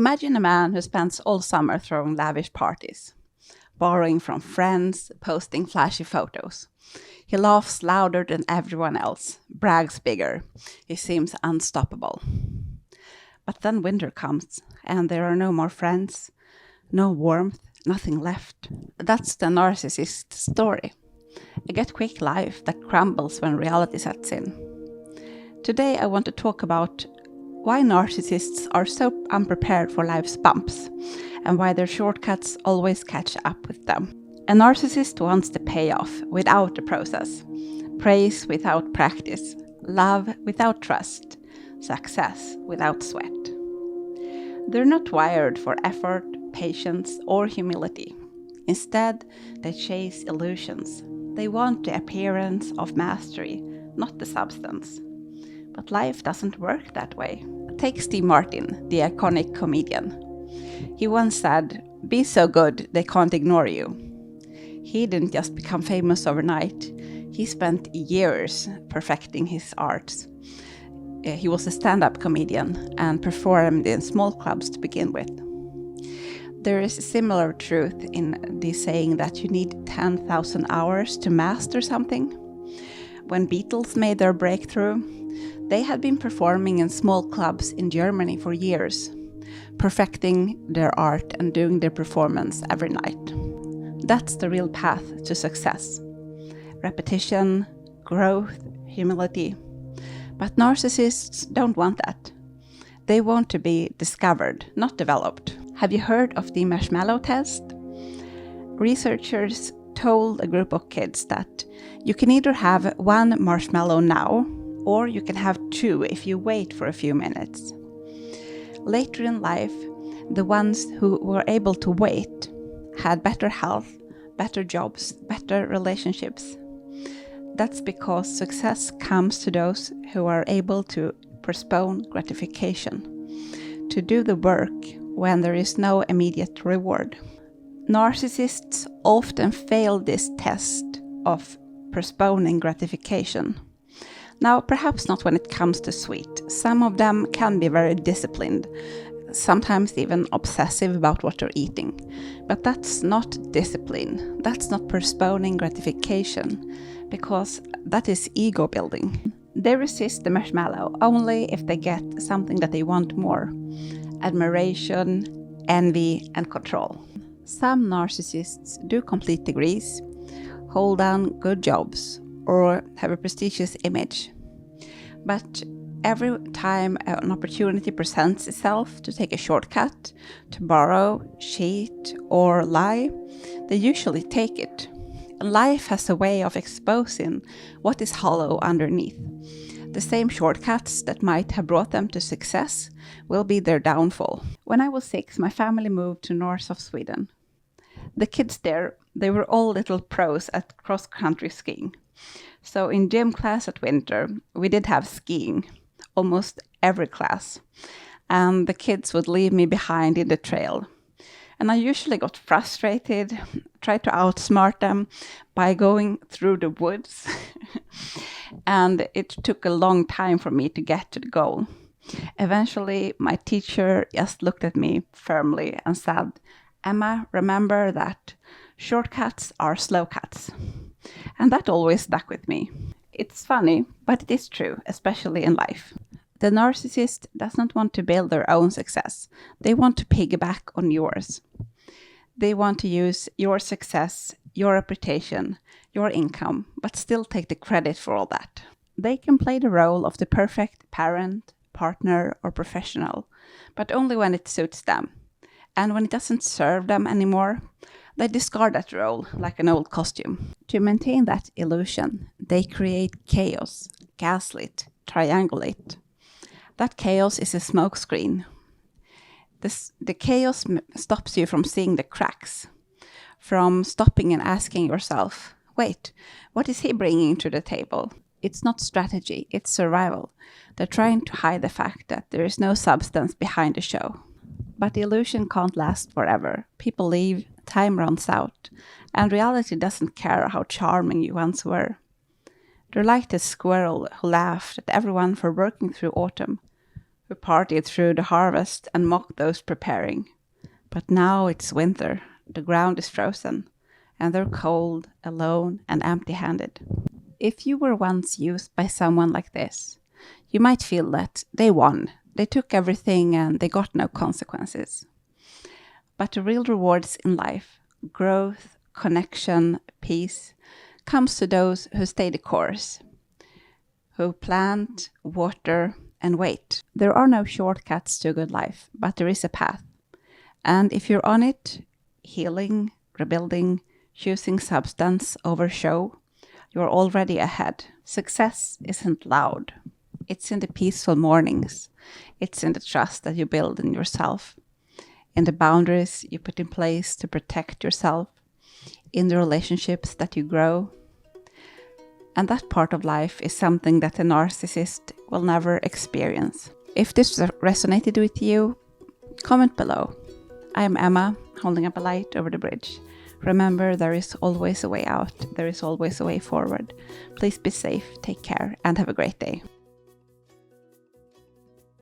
Imagine a man who spends all summer throwing lavish parties, borrowing from friends, posting flashy photos. He laughs louder than everyone else, brags bigger. He seems unstoppable. But then winter comes, and there are no more friends, no warmth, nothing left. That's the narcissist story. A get-quick life that crumbles when reality sets in. Today I want to talk about why narcissists are so unprepared for life's bumps, and why their shortcuts always catch up with them. A narcissist wants the payoff without the process, praise without practice, love without trust, success without sweat. They're not wired for effort, patience, or humility. Instead, they chase illusions. They want the appearance of mastery, not the substance. But life doesn't work that way. Take Steve Martin, the iconic comedian. He once said, "Be so good they can't ignore you." He didn't just become famous overnight. He spent years perfecting his arts. He was a stand-up comedian and performed in small clubs to begin with. There is a similar truth in the saying that you need 10,000 hours to master something. When Beatles made their breakthrough, they had been performing in small clubs in Germany for years, perfecting their art and doing their performance every night. That's the real path to success. Repetition, growth, humility. But narcissists don't want that. They want to be discovered, not developed. Have you heard of the Mashmallow Test? Researchers told a group of kids that you can either have one marshmallow now, or you can have two if you wait for a few minutes. Later in life, the ones who were able to wait had better health, better jobs, better relationships. That's because success comes to those who are able to postpone gratification, to do the work when there is no immediate reward. Narcissists often fail this test of postponing gratification. Now, perhaps not when it comes to sweet. Some of them can be very disciplined, sometimes even obsessive about what they're eating. But that's not discipline. That's not postponing gratification, because that is ego building. They resist the marshmallow only if they get something that they want more: admiration, envy, and control. Some narcissists do complete degrees, hold down good jobs, or have a prestigious image. But every time an opportunity presents itself to take a shortcut, to borrow, cheat, or lie, they usually take it. Life has a way of exposing what is hollow underneath. The same shortcuts that might have brought them to success will be their downfall. When I was 6, my family moved to north of Sweden. The kids there, they were all little pros at cross-country skiing. So in gym class at winter, we did have skiing, almost every class. And the kids would leave me behind in the trail. And I usually got frustrated, tried to outsmart them by going through the woods. And it took a long time for me to get to the goal. Eventually, my teacher just looked at me firmly and said, "Emma, remember that shortcuts are slow cuts." And that always stuck with me. It's funny, but it is true, especially in life. The narcissist does not want to build their own success. They want to piggyback on yours. They want to use your success, your reputation, your income, but still take the credit for all that. They can play the role of the perfect parent, partner, or professional, but only when it suits them. And when it doesn't serve them anymore, they discard that role like an old costume. To maintain that illusion, they create chaos, gaslight, triangulate. That chaos is a smokescreen. The chaos stops you from seeing the cracks, from stopping and asking yourself, wait, what is he bringing to the table? It's not strategy, it's survival. They're trying to hide the fact that there is no substance behind the show. But the illusion can't last forever. People leave, time runs out, and reality doesn't care how charming you once were. They're like the squirrel who laughed at everyone for working through autumn, who partied through the harvest and mocked those preparing. But now it's winter, the ground is frozen, and they're cold, alone, and empty-handed. If you were once used by someone like this, you might feel that they won. They took everything and they got no consequences. But the real rewards in life, growth, connection, peace, comes to those who stay the course, who plant, water, and wait. There are no shortcuts to a good life, but there is a path. And if you're on it, healing, rebuilding, choosing substance over show, you're already ahead. Success isn't loud. It's in the peaceful mornings. It's in the trust that you build in yourself, in the boundaries you put in place to protect yourself, in the relationships that you grow. And that part of life is something that a narcissist will never experience. If this resonated with you, comment below. I am Emma, holding up a light over the bridge. Remember, there is always a way out. There is always a way forward. Please be safe, take care, and have a great day.